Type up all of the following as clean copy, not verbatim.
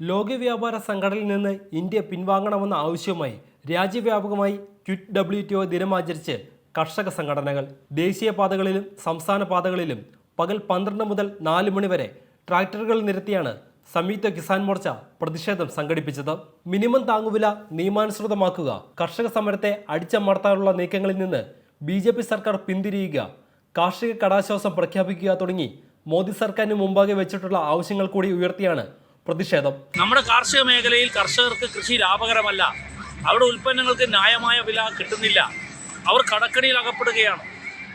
ലോക വ്യാപാര സംഘടനയിൽ നിന്ന് ഇന്ത്യ പിൻവാങ്ങണമെന്ന ആവശ്യവുമായി രാജ്യവ്യാപകമായി ക്വിറ്റ് WTO ദിനമാചരിച്ച് കർഷക സംഘടനകൾ. ദേശീയ പാതകളിലും സംസ്ഥാന പാതകളിലും പകൽ 12 മുതൽ 4 മണി വരെ ട്രാക്ടറുകൾ നിരത്തിയാണ് സംയുക്ത കിസാൻ മോർച്ച പ്രതിഷേധം സംഘടിപ്പിച്ചത്. മിനിമം താങ്ങുവില നിയമാനുസൃതമാക്കുക, കർഷക സമരത്തെ അടിച്ചമർത്താനുള്ള നീക്കങ്ങളിൽ നിന്ന് BJP സർക്കാർ പിന്തിരിയുക, കാർഷിക കടാശ്വാസം പ്രഖ്യാപിക്കുക തുടങ്ങി മോദി സർക്കാരിന് മുമ്പാകെ വെച്ചിട്ടുള്ള ആവശ്യങ്ങൾ കൂടി ഉയർത്തിയാണ് പ്രതിഷേധം. നമ്മുടെ കാർഷിക മേഖലയിൽ കർഷകർക്ക് കൃഷി ലാഭകരമല്ല. അവരുടെ ഉൽപ്പന്നങ്ങൾക്ക് ന്യായമായ വില കിട്ടുന്നില്ല. അവർ കടക്കണിയിൽ അകപ്പെടുകയാണ്.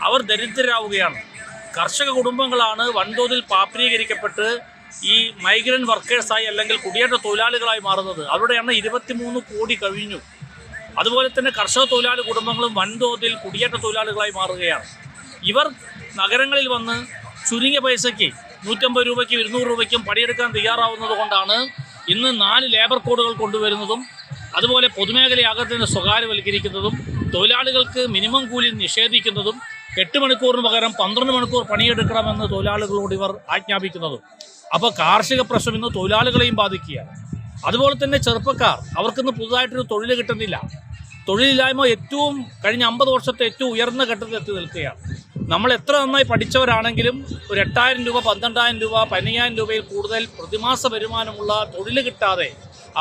അവർ ദരിദ്രരാവുകയാണ്. കർഷക കുടുംബങ്ങളാണ് വൻതോതിൽ പാപ്പരീകരിക്കപ്പെട്ട് ഈ മൈഗ്രന്റ് വർക്കേഴ്സായി അല്ലെങ്കിൽ കുടിയേറ്റ തൊഴിലാളികളായി മാറുന്നത്. അവരുടെ എണ്ണം 23 കോടി കഴിഞ്ഞു. അതുപോലെ തന്നെ കർഷക തൊഴിലാളി കുടുംബങ്ങളും വൻതോതിൽ കുടിയേറ്റ തൊഴിലാളികളായി മാറുകയാണ്. ഇവർ നഗരങ്ങളിൽ വന്ന് ചുരുങ്ങിയ പൈസയ്ക്ക് 150 രൂപയ്ക്കും 200 രൂപയ്ക്കും പണിയെടുക്കാൻ തയ്യാറാവുന്നത് കൊണ്ടാണ് ഇന്ന് 4 ലേബർ കോഡുകൾ കൊണ്ടുവരുന്നതും അതുപോലെ പൊതുമേഖലയാകത്തിന് സ്വകാര്യവൽക്കരിക്കുന്നതും തൊഴിലാളികൾക്ക് മിനിമം കൂലി നിഷേധിക്കുന്നതും 8 മണിക്കൂറിന് പകരം 12 മണിക്കൂർ പണിയെടുക്കണമെന്ന് തൊഴിലാളികളോട് ഇവർ ആജ്ഞാപിക്കുന്നതും. അപ്പോൾ കാർഷിക പ്രശ്നം ഇന്ന് തൊഴിലാളികളെയും ബാധിക്കുകയാണ്. അതുപോലെ തന്നെ ചെറുപ്പക്കാർ, അവർക്കിന്ന് പുതുതായിട്ടൊരു തൊഴിൽ കിട്ടുന്നില്ല. തൊഴിലില്ലായ്മ കഴിഞ്ഞ 50 വർഷത്തെ ഏറ്റവും ഉയർന്ന ഘട്ടത്തിൽ എത്തി നിൽക്കുകയാണ്. നമ്മൾ എത്ര നന്നായി പഠിച്ചവരാണെങ്കിലും ഒരു 8,000 രൂപ, 12,000 രൂപ, 15,000 രൂപയിൽ കൂടുതൽ പ്രതിമാസ വരുമാനമുള്ള തൊഴിൽ കിട്ടാതെ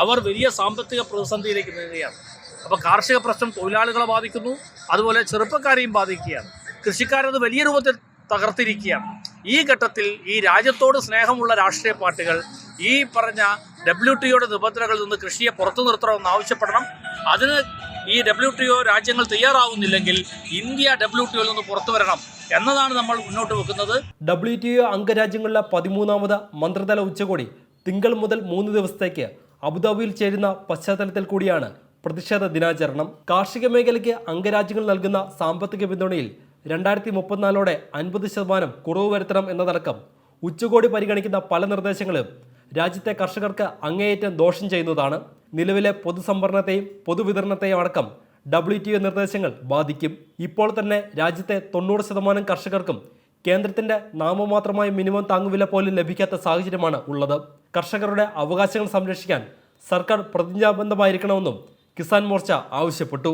അവർ വലിയ സാമ്പത്തിക പ്രതിസന്ധിയിലേക്ക് നീങ്ങുകയാണ്. അപ്പോൾ കാർഷിക പ്രശ്നം തൊഴിലാളികളെ ബാധിക്കുന്നു, അതുപോലെ ചെറുപ്പക്കാരെയും ബാധിക്കുകയാണ്. കൃഷിക്കാരത് വലിയ രൂപത്തിൽ തകർത്തിരിക്കുകയാണ്. ഈ ഘട്ടത്തിൽ ഈ രാജ്യത്തോട് സ്നേഹമുള്ള രാഷ്ട്രീയ പാർട്ടികൾ ഈ പറഞ്ഞ WTOയുടെ നിബന്ധനകളിൽ നിന്ന് കൃഷിയെ പുറത്തു നിർത്തണമെന്ന് ആവശ്യപ്പെടണം. അതിന് ഈ WTO രാജ്യങ്ങൾ തയ്യാറാവുന്നില്ലെങ്കിൽ ഇന്ത്യ WTOയിൽ നിന്ന് പുറത്തു വരണം എന്നതാണ് നമ്മൾ മുന്നോട്ട് വെക്കുന്നത്. WTO അംഗരാജ്യങ്ങളിലെ 13ാമത് മന്ത്രിതല ഉച്ചകോടി തിങ്കൾ മുതൽ 3 ദിവസത്തേക്ക് അബുദാബിയിൽ ചേരുന്ന പശ്ചാത്തലത്തിൽ കൂടിയാണ് പ്രതിഷേധ ദിനാചരണം. കാർഷിക മേഖലയ്ക്ക് അംഗരാജ്യങ്ങൾ നൽകുന്ന സാമ്പത്തിക പിന്തുണയിൽ 2034 50% കുറവ് വരുത്തണം എന്നതടക്കം ഉച്ചകോടി പരിഗണിക്കുന്ന പല നിർദ്ദേശങ്ങളും രാജ്യത്തെ കർഷകർക്ക് അങ്ങേയറ്റം ദോഷം ചെയ്യുന്നതാണ്. നിലവിലെ പൊതുസംഭരണത്തെയും പൊതുവിതരണത്തെയും അടക്കം WTO നിർദ്ദേശങ്ങൾ ബാധിക്കും. ഇപ്പോൾ തന്നെ രാജ്യത്തെ 90% കർഷകർക്കും കേന്ദ്രത്തിന്റെ നാമമാത്രമായ മിനിമം താങ്ങുവില പോലും ലഭിക്കാത്ത സാഹചര്യമാണ് ഉള്ളത്. കർഷകരുടെ അവകാശങ്ങൾ സംരക്ഷിക്കാൻ സർക്കാർ പ്രതിജ്ഞാബദ്ധമായിരിക്കണമെന്നും കിസാൻ മോർച്ച ആവശ്യപ്പെട്ടു.